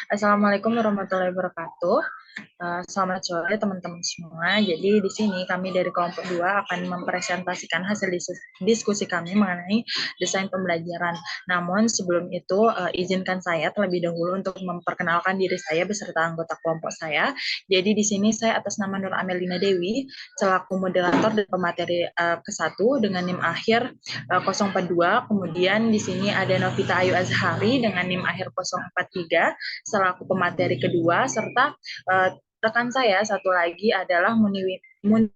Assalamualaikum warahmatullahi wabarakatuh. Selamat sore teman-teman semua. Jadi di sini kami dari kelompok 2 akan mempresentasikan hasil diskusi kami mengenai desain pembelajaran. Namun sebelum itu izinkan saya terlebih dahulu untuk memperkenalkan diri saya beserta anggota kelompok saya. Jadi di sini saya atas nama Nur Amelina Dewi selaku moderator dan pemateri ke-1 dengan NIM akhir 042. Kemudian di sini ada Novita Ayu Azhari dengan NIM akhir 043 selaku pemateri kedua, serta rekan saya satu lagi adalah Muni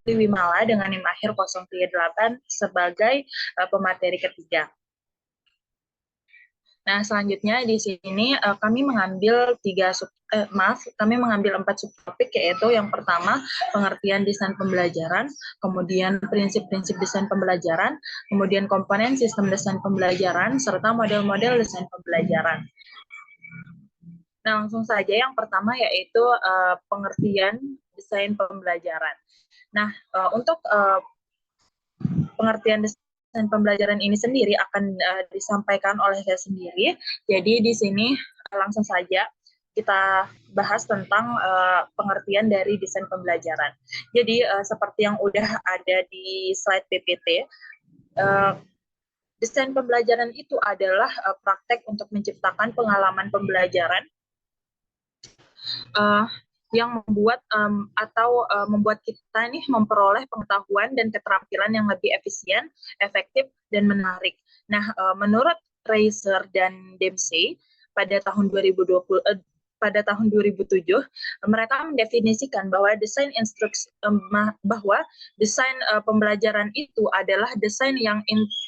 Wimala dengan NIM akhir 038 sebagai pemateri ketiga. Nah, selanjutnya di sini kami mengambil kami mengambil 4 subtopik, yaitu yang pertama pengertian desain pembelajaran, kemudian prinsip-prinsip desain pembelajaran, kemudian komponen sistem desain pembelajaran, serta model-model desain pembelajaran. Nah, langsung saja yang pertama yaitu pengertian desain pembelajaran. Nah, untuk pengertian desain pembelajaran ini sendiri akan disampaikan oleh saya sendiri. Jadi di sini langsung saja kita bahas tentang pengertian dari desain pembelajaran. Jadi seperti yang udah ada di slide PPT, desain pembelajaran itu adalah praktek untuk menciptakan pengalaman pembelajaran yang membuat membuat kita nih memperoleh pengetahuan dan keterampilan yang lebih efisien, efektif, dan menarik. Nah, menurut Reiser dan Dempsey pada tahun 2007, mereka mendefinisikan bahwa desain pembelajaran itu adalah desain yang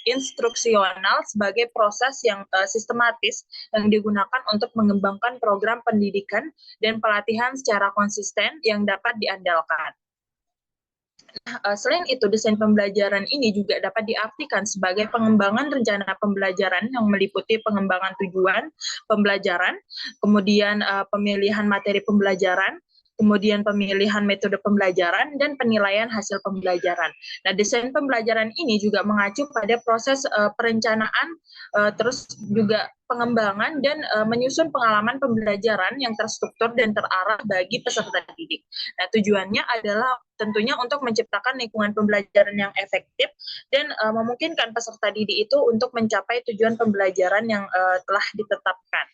instruksional sebagai proses yang sistematis yang digunakan untuk mengembangkan program pendidikan dan pelatihan secara konsisten yang dapat diandalkan. Selain itu, desain pembelajaran ini juga dapat diartikan sebagai pengembangan rencana pembelajaran yang meliputi pengembangan tujuan pembelajaran, kemudian pemilihan materi pembelajaran, kemudian pemilihan metode pembelajaran, dan penilaian hasil pembelajaran. Nah, desain pembelajaran ini juga mengacu pada proses perencanaan, terus juga pengembangan dan menyusun pengalaman pembelajaran yang terstruktur dan terarah bagi peserta didik. Nah, tujuannya adalah tentunya untuk menciptakan lingkungan pembelajaran yang efektif dan memungkinkan peserta didik itu untuk mencapai tujuan pembelajaran yang telah ditetapkan.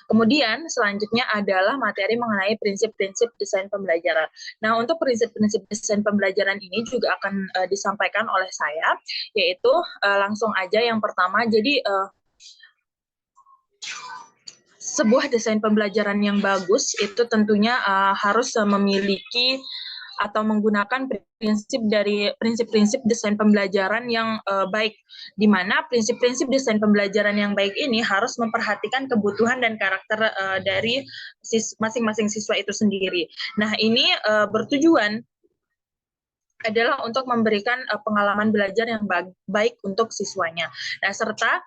Kemudian selanjutnya adalah materi mengenai prinsip-prinsip desain pembelajaran. Nah, untuk prinsip-prinsip desain pembelajaran ini juga akan disampaikan oleh saya, yaitu langsung aja yang pertama, jadi sebuah desain pembelajaran yang bagus itu tentunya harus memiliki atau menggunakan prinsip-prinsip desain pembelajaran yang baik, di mana prinsip-prinsip desain pembelajaran yang baik ini harus memperhatikan kebutuhan dan karakter dari masing-masing siswa itu sendiri. Nah, ini bertujuan adalah untuk memberikan pengalaman belajar yang baik untuk siswanya. Nah, serta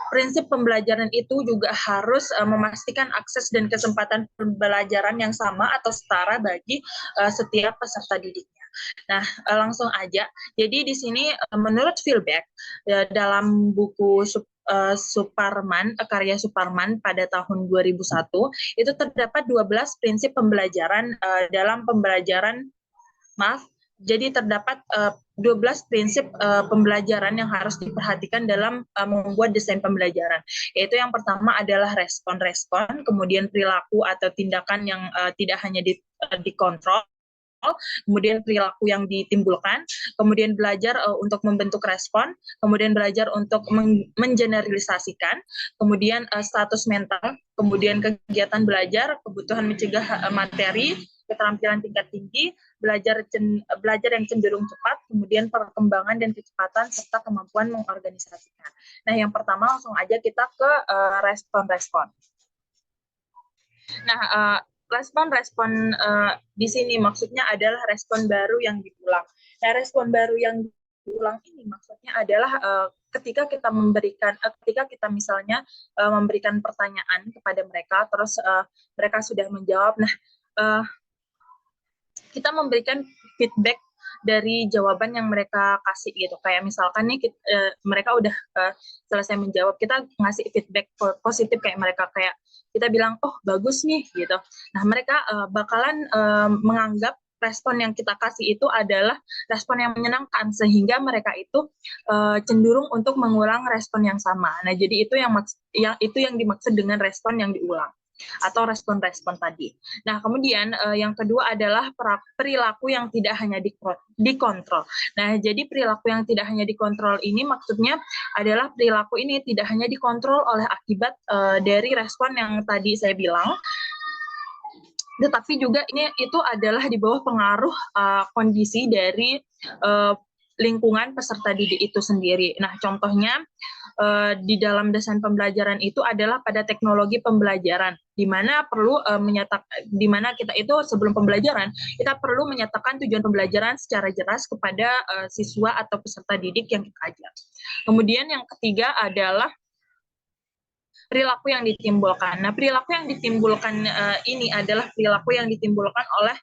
prinsip pembelajaran itu juga harus memastikan akses dan kesempatan pembelajaran yang sama atau setara bagi setiap peserta didiknya. Nah, langsung aja. Jadi di sini menurut Philbeck dalam buku Suparman, karya Suparman pada tahun 2001, itu terdapat 12 prinsip pembelajaran dalam pembelajaran, jadi terdapat 12 prinsip pembelajaran yang harus diperhatikan dalam membuat desain pembelajaran. Yaitu yang pertama adalah respon-respon, kemudian perilaku atau tindakan yang tidak hanya dikontrol, kemudian perilaku yang ditimbulkan, kemudian belajar untuk membentuk respon, kemudian belajar untuk mengeneralisasikan, kemudian status mental, kemudian kegiatan belajar, kebutuhan mencegah materi, keterampilan tingkat tinggi, belajar yang cenderung cepat, kemudian perkembangan dan kecepatan, serta kemampuan mengorganisasikan. Nah, yang pertama langsung aja kita ke respon-respon. Nah, respon-respon di sini maksudnya adalah respon baru yang diulang. Nah, respon baru yang diulang ini maksudnya adalah ketika kita misalnya memberikan pertanyaan kepada mereka, terus mereka sudah menjawab. Nah, kita memberikan feedback dari jawaban yang mereka kasih gitu. Kayak misalkan nih mereka udah selesai menjawab, kita ngasih feedback positif kayak mereka, kayak kita bilang, oh bagus nih gitu. Nah mereka bakalan menganggap respon yang kita kasih itu adalah respon yang menyenangkan, sehingga mereka itu cenderung untuk mengulang respon yang sama. Nah, jadi itu yang dimaksud dengan respon yang diulang atau respon-respon tadi. Nah, kemudian yang kedua adalah perilaku yang tidak hanya dikontrol. Nah, jadi perilaku yang tidak hanya dikontrol ini maksudnya adalah perilaku ini tidak hanya dikontrol oleh akibat dari respon yang tadi saya bilang, tetapi juga itu adalah di bawah pengaruh kondisi dari lingkungan peserta didik itu sendiri. Nah, contohnya di dalam desain pembelajaran itu adalah pada teknologi pembelajaran, di mana perlu di mana kita itu sebelum pembelajaran kita perlu menyatakan tujuan pembelajaran secara jelas kepada siswa atau peserta didik yang kita ajar. Kemudian yang ketiga adalah perilaku yang ditimbulkan. Nah, perilaku yang ditimbulkan ini adalah perilaku yang ditimbulkan oleh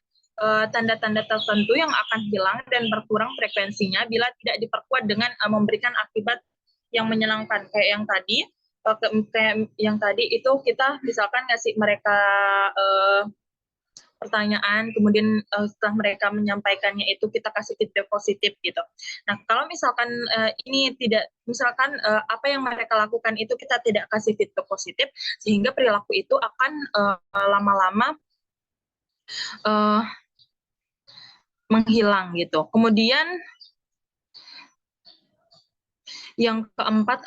tanda-tanda tertentu yang akan hilang dan berkurang frekuensinya bila tidak diperkuat dengan memberikan akibat yang menyenangkan. Kayak yang tadi itu kita misalkan ngasih mereka pertanyaan, kemudian setelah mereka menyampaikannya itu kita kasih feedback positif gitu. Nah, kalau misalkan ini tidak, misalkan apa yang mereka lakukan itu kita tidak kasih feedback positif, sehingga perilaku itu akan lama-lama menghilang gitu. Kemudian yang keempat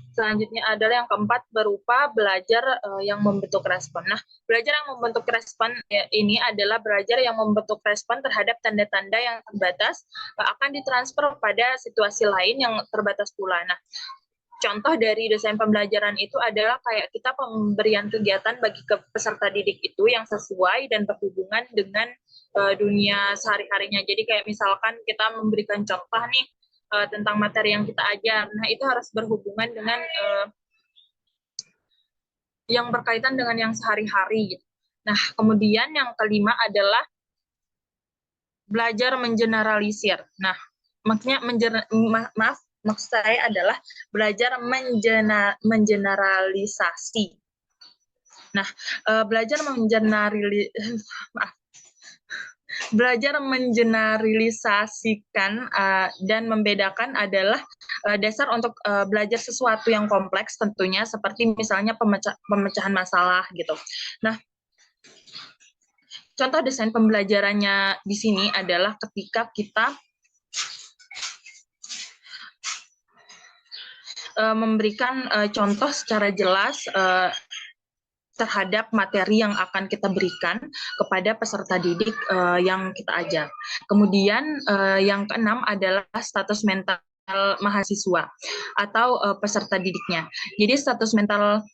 selanjutnya adalah yang keempat berupa belajar yang membentuk respon. Nah, belajar yang membentuk respon ini adalah belajar yang membentuk respon terhadap tanda-tanda yang terbatas akan ditransfer pada situasi lain yang terbatas pula. Nah, contoh dari desain pembelajaran itu adalah kayak kita pemberian kegiatan bagi peserta didik itu yang sesuai dan berhubungan dengan dunia sehari-harinya. Jadi kayak misalkan kita memberikan contoh nih tentang materi yang kita ajar. Nah, itu harus berhubungan dengan yang berkaitan dengan yang sehari-hari. Nah, kemudian yang kelima adalah belajar mengeneralisir. Nah, maksudnya maksud saya adalah belajar mengeneralisasi. Nah, belajar mengeneralisasikan dan membedakan adalah dasar untuk belajar sesuatu yang kompleks tentunya, seperti misalnya pemecahan masalah gitu. Nah, contoh desain pembelajarannya di sini adalah ketika kita memberikan contoh secara jelas terhadap materi yang akan kita berikan kepada peserta didik yang kita ajar. Kemudian yang keenam adalah status mental mahasiswa atau peserta didiknya. Jadi status mental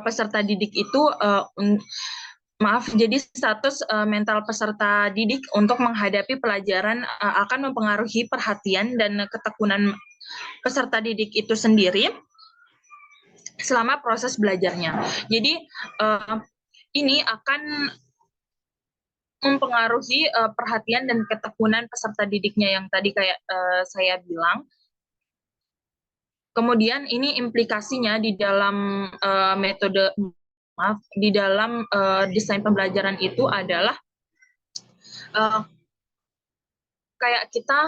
peserta didik itu jadi status mental peserta didik untuk menghadapi pelajaran akan mempengaruhi perhatian dan ketekunan peserta didik itu sendiri selama proses belajarnya. Jadi ini akan mempengaruhi perhatian dan ketekunan peserta didiknya yang tadi kayak saya bilang. Kemudian ini implikasinya di dalam di dalam desain pembelajaran itu adalah kayak kita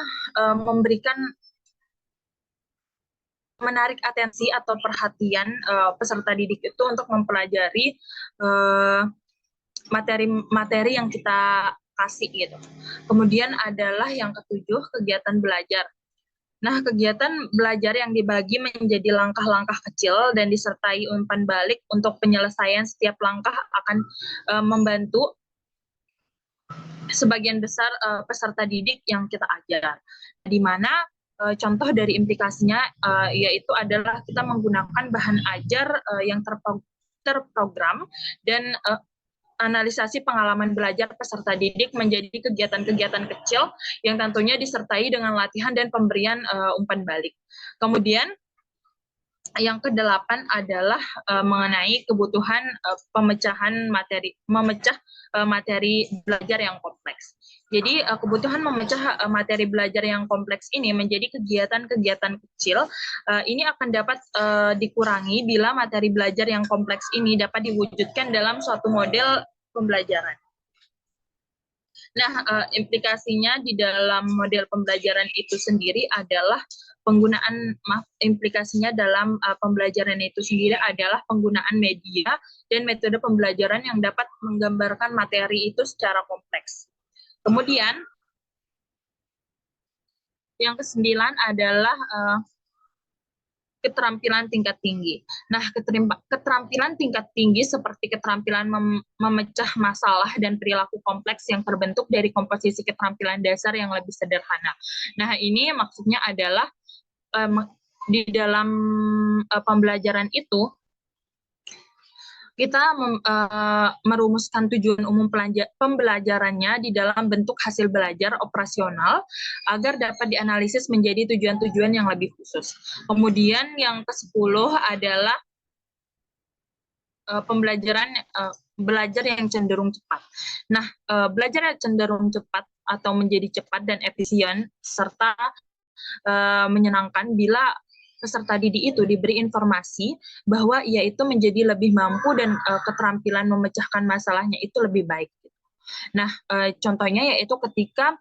menarik atensi atau perhatian peserta didik itu untuk mempelajari materi yang kita kasih gitu. Kemudian adalah yang ketujuh, kegiatan belajar. Nah, kegiatan belajar yang dibagi menjadi langkah-langkah kecil dan disertai umpan balik untuk penyelesaian setiap langkah akan membantu sebagian besar peserta didik yang kita ajar. Di mana contoh dari implikasinya yaitu adalah kita menggunakan bahan ajar yang terprogram dan analisasi pengalaman belajar peserta didik menjadi kegiatan-kegiatan kecil yang tentunya disertai dengan latihan dan pemberian umpan balik. Kemudian Yang kedelapan adalah mengenai kebutuhan pemecahan materi, memecah materi belajar yang kompleks. Jadi kebutuhan memecah materi belajar yang kompleks ini menjadi kegiatan-kegiatan kecil. Ini akan dapat dikurangi bila materi belajar yang kompleks ini dapat diwujudkan dalam suatu model pembelajaran. Nah, implikasinya di dalam model pembelajaran itu sendiri adalah implikasinya dalam pembelajaran itu sendiri adalah penggunaan media dan metode pembelajaran yang dapat menggambarkan materi itu secara kompleks. Kemudian, yang kesembilan adalah keterampilan tingkat tinggi. Nah, keterampilan tingkat tinggi seperti keterampilan memecah masalah dan perilaku kompleks yang terbentuk dari komposisi keterampilan dasar yang lebih sederhana. Nah, ini maksudnya adalah di dalam pembelajaran itu kita merumuskan tujuan umum pembelajarannya di dalam bentuk hasil belajar operasional agar dapat dianalisis menjadi tujuan-tujuan yang lebih khusus. Kemudian yang ke-10 adalah pembelajaran belajar yang cenderung cepat. Nah, belajar yang cenderung cepat atau menjadi cepat dan efisien serta menyenangkan bila peserta didik itu diberi informasi bahwa ia itu menjadi lebih mampu dan keterampilan memecahkan masalahnya itu lebih baik. Nah, contohnya yaitu ketika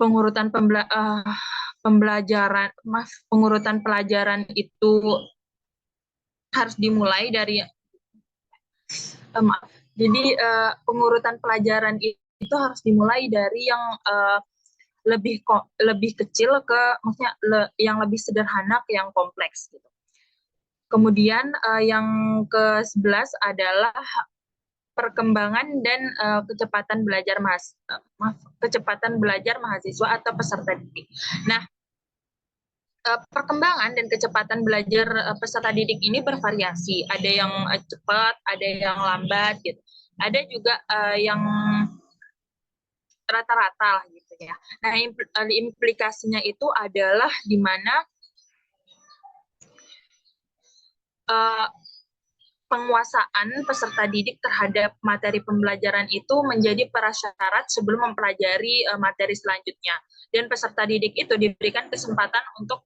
pengurutan pelajaran itu harus dimulai dari pengurutan pelajaran itu harus dimulai dari yang lebih kecil ke maksudnya yang lebih sederhana ke yang kompleks gitu. Kemudian yang ke-11 adalah perkembangan dan kecepatan belajar mahasiswa atau peserta didik. Nah, perkembangan dan kecepatan belajar peserta didik ini bervariasi. Ada yang cepat, ada yang lambat gitu. Ada juga yang rata-rata lah gitu ya. Nah, implikasinya itu adalah di mana penguasaan peserta didik terhadap materi pembelajaran itu menjadi prasyarat sebelum mempelajari materi selanjutnya. Dan peserta didik itu diberikan kesempatan untuk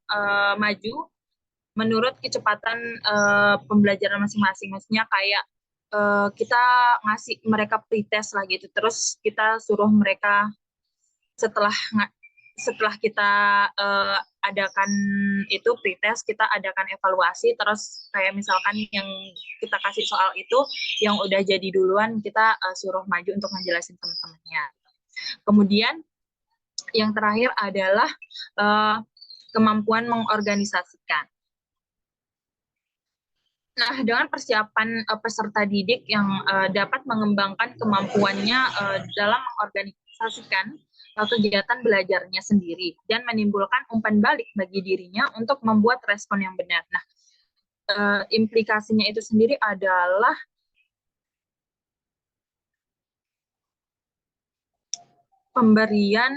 maju menurut kecepatan pembelajaran masing-masing. Maksudnya kayak kita ngasih mereka pretest lah gitu, terus kita suruh mereka setelah kita adakan itu pretest, kita adakan evaluasi, terus kayak misalkan yang kita kasih soal itu yang udah jadi duluan kita suruh maju untuk ngejelasin teman-temannya. Kemudian yang terakhir adalah kemampuan mengorganisasikan. Nah, dengan persiapan peserta didik yang dapat mengembangkan kemampuannya dalam mengorganisasikan kegiatan belajarnya sendiri dan menimbulkan umpan balik bagi dirinya untuk membuat respon yang benar. Nah, implikasinya itu sendiri adalah pemberian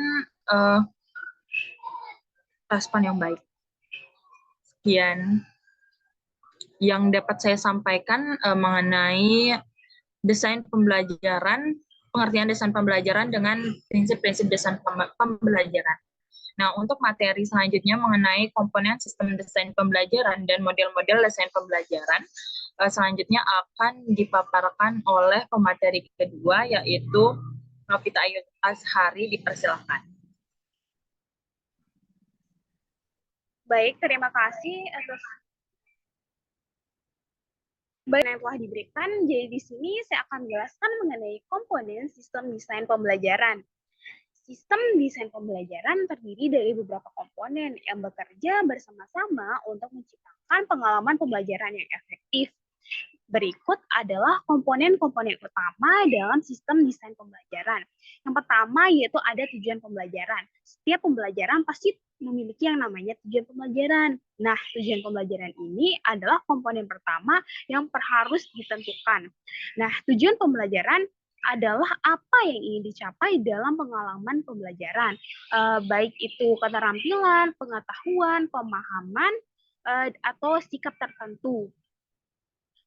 respon yang baik. Sekian yang dapat saya sampaikan mengenai desain pembelajaran, pengertian desain pembelajaran dengan prinsip-prinsip desain pembelajaran. Nah, untuk materi selanjutnya mengenai komponen sistem desain pembelajaran dan model-model desain pembelajaran, selanjutnya akan dipaparkan oleh pemateri kedua, yaitu Novita Ayu Azhari. Dipersilakan. Baik, terima kasih atas yang telah diberikan. Jadi di sini saya akan menjelaskan mengenai komponen sistem desain pembelajaran. Sistem desain pembelajaran terdiri dari beberapa komponen yang bekerja bersama-sama untuk menciptakan pengalaman pembelajaran yang efektif. Berikut adalah komponen-komponen utama dalam sistem desain pembelajaran. Yang pertama yaitu ada tujuan pembelajaran. Setiap pembelajaran pasti memiliki yang namanya tujuan pembelajaran. Nah, tujuan pembelajaran ini adalah komponen pertama yang harus ditentukan. Nah, tujuan pembelajaran adalah apa yang ingin dicapai dalam pengalaman pembelajaran, baik itu keterampilan, pengetahuan, pemahaman, atau sikap tertentu.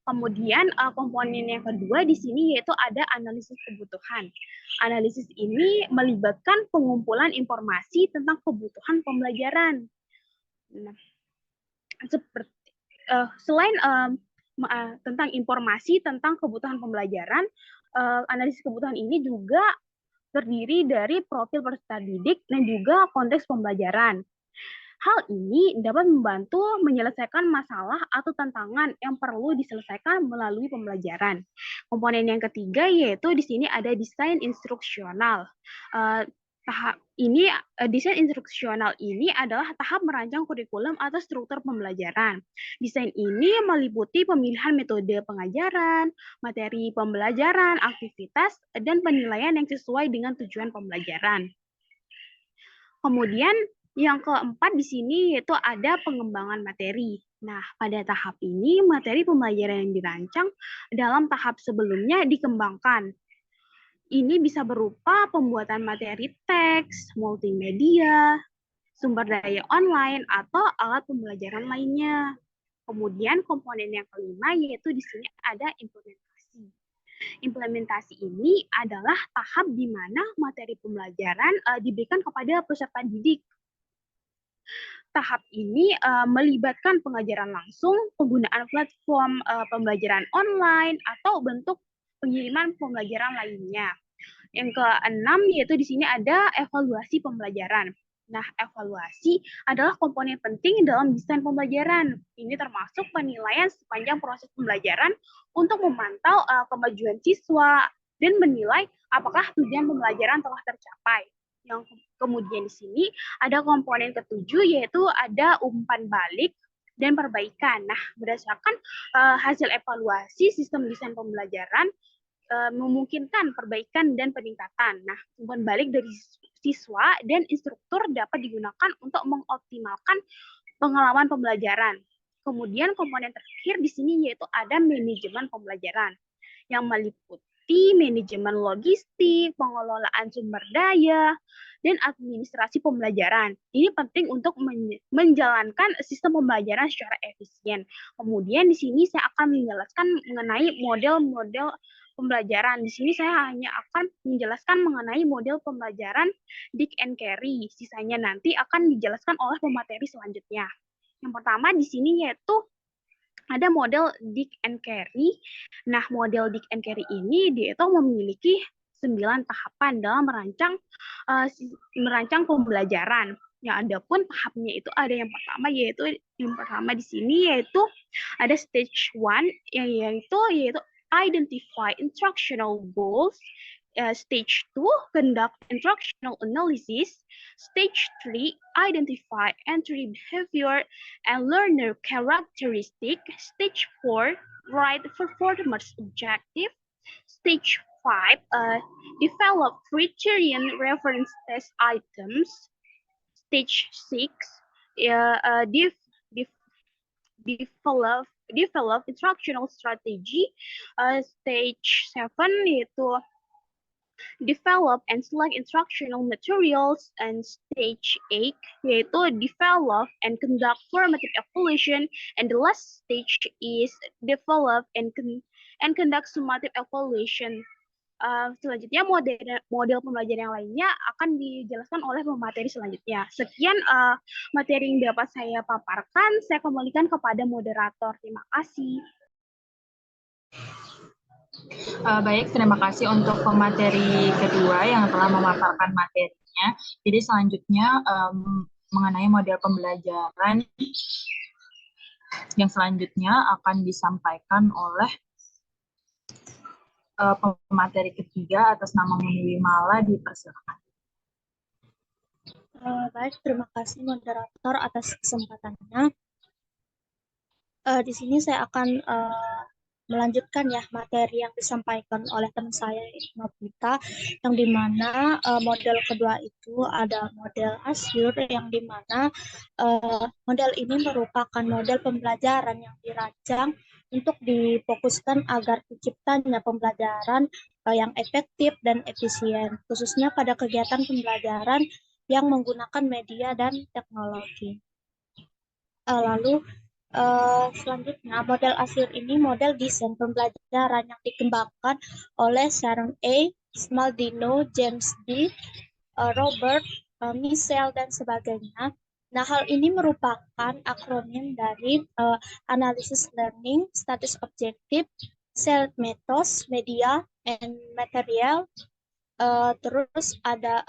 Kemudian komponen yang kedua di sini yaitu ada analisis kebutuhan. Analisis ini melibatkan pengumpulan informasi tentang kebutuhan pembelajaran. Nah, seperti selain tentang informasi tentang kebutuhan pembelajaran, analisis kebutuhan ini juga terdiri dari profil peserta didik dan juga konteks pembelajaran. Hal ini dapat membantu menyelesaikan masalah atau tantangan yang perlu diselesaikan melalui pembelajaran. Komponen yang ketiga yaitu di sini ada desain instruksional. Desain instruksional ini adalah tahap merancang kurikulum atau struktur pembelajaran. Desain ini meliputi pemilihan metode pengajaran, materi pembelajaran, aktivitas, dan penilaian yang sesuai dengan tujuan pembelajaran. Kemudian yang keempat di sini yaitu ada pengembangan materi. Nah, pada tahap ini materi pembelajaran yang dirancang dalam tahap sebelumnya dikembangkan. Ini bisa berupa pembuatan materi teks, multimedia, sumber daya online, atau alat pembelajaran lainnya. Kemudian komponen yang kelima yaitu di sini ada implementasi. Implementasi ini adalah tahap di mana materi pembelajaran diberikan kepada peserta didik. Tahap ini melibatkan pengajaran langsung, penggunaan platform pembelajaran online, atau bentuk pengiriman pembelajaran lainnya. Yang keenam yaitu di sini ada evaluasi pembelajaran. Nah, evaluasi adalah komponen penting dalam desain pembelajaran. Ini termasuk penilaian sepanjang proses pembelajaran untuk memantau kemajuan siswa dan menilai apakah tujuan pembelajaran telah tercapai. Yang kemudian di sini ada komponen ketujuh yaitu ada umpan balik dan perbaikan. Nah, berdasarkan hasil evaluasi sistem desain pembelajaran memungkinkan perbaikan dan peningkatan. Nah, umpan balik dari siswa dan instruktur dapat digunakan untuk mengoptimalkan pengalaman pembelajaran. Kemudian komponen terakhir di sini yaitu ada manajemen pembelajaran yang meliputi manajemen logistik, pengelolaan sumber daya, dan administrasi pembelajaran. Ini penting untuk menjalankan sistem pembelajaran secara efisien. Kemudian di sini saya akan menjelaskan mengenai model-model pembelajaran. Di sini saya hanya akan menjelaskan mengenai model pembelajaran Dick and Carey. Sisanya nanti akan dijelaskan oleh pemateri selanjutnya. Yang pertama di sini yaitu ada model Dick and Carey. Nah, model Dick and Carey ini dia itu memiliki 9 tahapan dalam merancang pembelajaran. Yang ada pun tahapnya itu ada yang pertama di sini yaitu ada stage 1 yaitu identify instructional goals. Stage 2, conduct instructional analysis. Stage 3, identify entry behavior and learner characteristic. Stage 4, write performance objective. Stage 5, develop criterion reference test items. Stage 6, develop instructional strategy. Stage 7 yaitu develop and select instructional materials, and stage 8 yaitu develop and conduct formative evaluation, and the last stage is develop and conduct summative evaluation. Selanjutnya model pembelajaran yang lainnya akan dijelaskan oleh pemateri selanjutnya. Sekian materi yang dapat saya paparkan. Saya kembalikan kepada moderator. Terima kasih. Baik, terima kasih untuk pemateri kedua yang telah memaparkan materinya. Jadi selanjutnya mengenai model pembelajaran yang selanjutnya akan disampaikan oleh pemateri ketiga atas nama Muniwi Mala, dipersilakan. Baik, terima kasih moderator atas kesempatannya. Di sini saya akan melanjutkan ya materi yang disampaikan oleh teman saya Novita, yang dimana model kedua itu ada model Azure, yang dimana model ini merupakan model pembelajaran yang dirancang untuk difokuskan agar terciptanya pembelajaran yang efektif dan efisien, khususnya pada kegiatan pembelajaran yang menggunakan media dan teknologi. Lalu selanjutnya, model ASIR ini model desain pembelajaran yang dikembangkan oleh Sharon A., Smaldino, James D., Robert, Michel, dan sebagainya. Nah, hal ini merupakan akronim dari Analysis Learning, Status Objective, Shared Methods, Media, and Material. Terus ada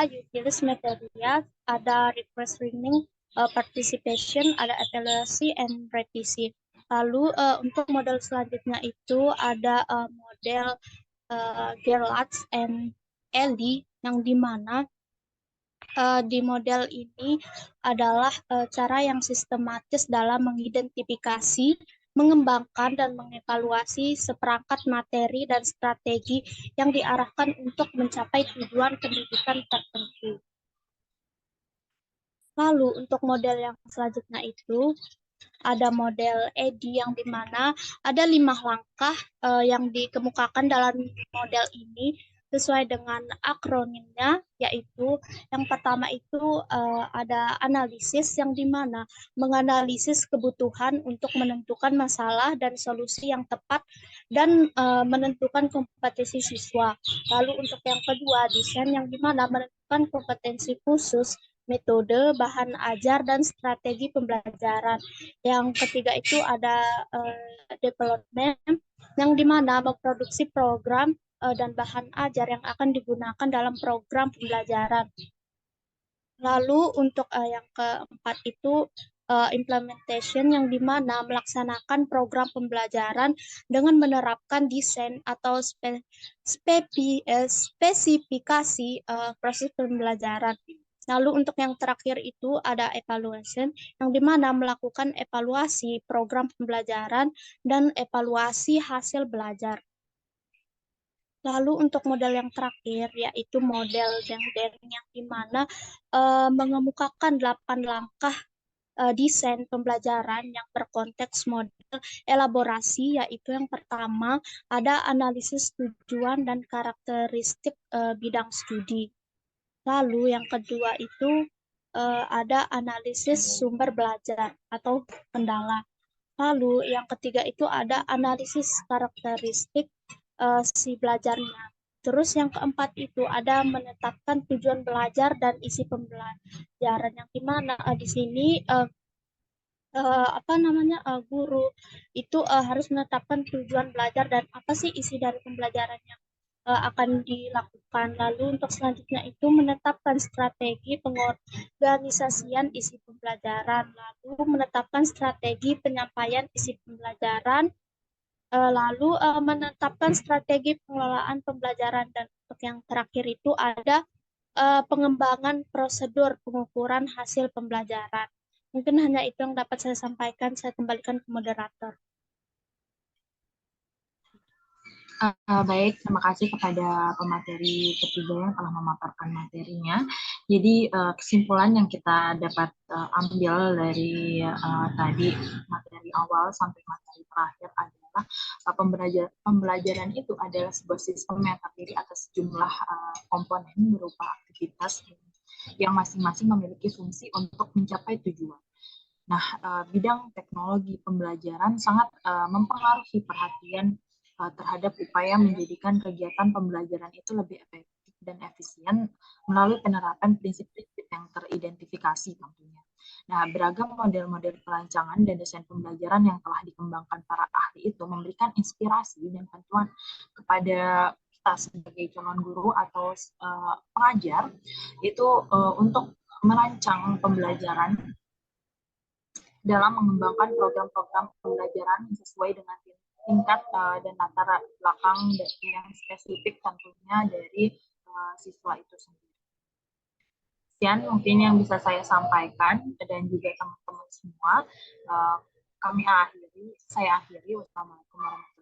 utility material, ada request learning, participation, ada evaluasi, and revisi. Lalu untuk model selanjutnya itu ada model Gerlach and Ellie, yang dimana di model ini adalah cara yang sistematis dalam mengidentifikasi, mengembangkan, dan mengevaluasi seperangkat materi dan strategi yang diarahkan untuk mencapai tujuan pendidikan tertentu. Lalu untuk model yang selanjutnya itu ada model EDI, yang dimana ada 5 langkah yang dikemukakan dalam model ini sesuai dengan akronimnya, yaitu yang pertama itu ada analisis, yang dimana menganalisis kebutuhan untuk menentukan masalah dan solusi yang tepat dan menentukan kompetensi siswa. Lalu untuk yang kedua, desain, yang dimana menentukan kompetensi khusus, metode, bahan ajar, dan strategi pembelajaran. Yang ketiga itu ada development, yang dimana memproduksi program dan bahan ajar yang akan digunakan dalam program pembelajaran. Lalu untuk yang keempat itu implementation, yang dimana melaksanakan program pembelajaran dengan menerapkan desain atau spesifikasi proses pembelajaran. Lalu untuk yang terakhir itu ada evaluation, yang dimana melakukan evaluasi program pembelajaran dan evaluasi hasil belajar. Lalu untuk model yang terakhir yaitu model Deng-Deng, yang dimana mengemukakan 8 langkah desain pembelajaran yang berkonteks model elaborasi, yaitu yang pertama ada analisis tujuan dan karakteristik bidang studi. Lalu yang kedua itu ada analisis sumber belajar atau kendala. Lalu yang ketiga itu ada analisis karakteristik si belajarnya. Terus yang keempat itu ada menetapkan tujuan belajar dan isi pembelajaran, yang dimana di sini guru itu harus menetapkan tujuan belajar dan apa sih isi dari pembelajaran yang akan dilakukan. Lalu untuk selanjutnya itu menetapkan strategi pengorganisasian isi pembelajaran, lalu menetapkan strategi penyampaian isi pembelajaran, lalu menetapkan strategi pengelolaan pembelajaran, dan untuk yang terakhir itu ada pengembangan prosedur pengukuran hasil pembelajaran. Mungkin hanya itu yang dapat saya sampaikan. Saya kembalikan ke moderator. Baik, terima kasih kepada pemateri ketiga yang telah memaparkan materinya. Jadi kesimpulan yang kita dapat ambil dari tadi materi awal sampai materi terakhir adalah pembelajaran itu adalah sebuah sistem yang terdiri atas sejumlah komponen berupa aktivitas yang masing-masing memiliki fungsi untuk mencapai tujuan. Nah, bidang teknologi pembelajaran sangat mempengaruhi perhatian terhadap upaya menjadikan kegiatan pembelajaran itu lebih efektif dan efisien melalui penerapan prinsip-prinsip yang teridentifikasi tentunya. Nah, beragam model-model perancangan dan desain pembelajaran yang telah dikembangkan para ahli itu memberikan inspirasi dan bantuan kepada kita sebagai calon guru atau pengajar itu untuk merancang pembelajaran dalam mengembangkan program-program pembelajaran sesuai dengan tingkat dan latar belakang yang spesifik tentunya dari siswa itu sendiri. Sekian mungkin yang bisa saya sampaikan dan juga teman-teman semua. Saya akhiri. Wassalamualaikum warahmatullahi wabarakatuh.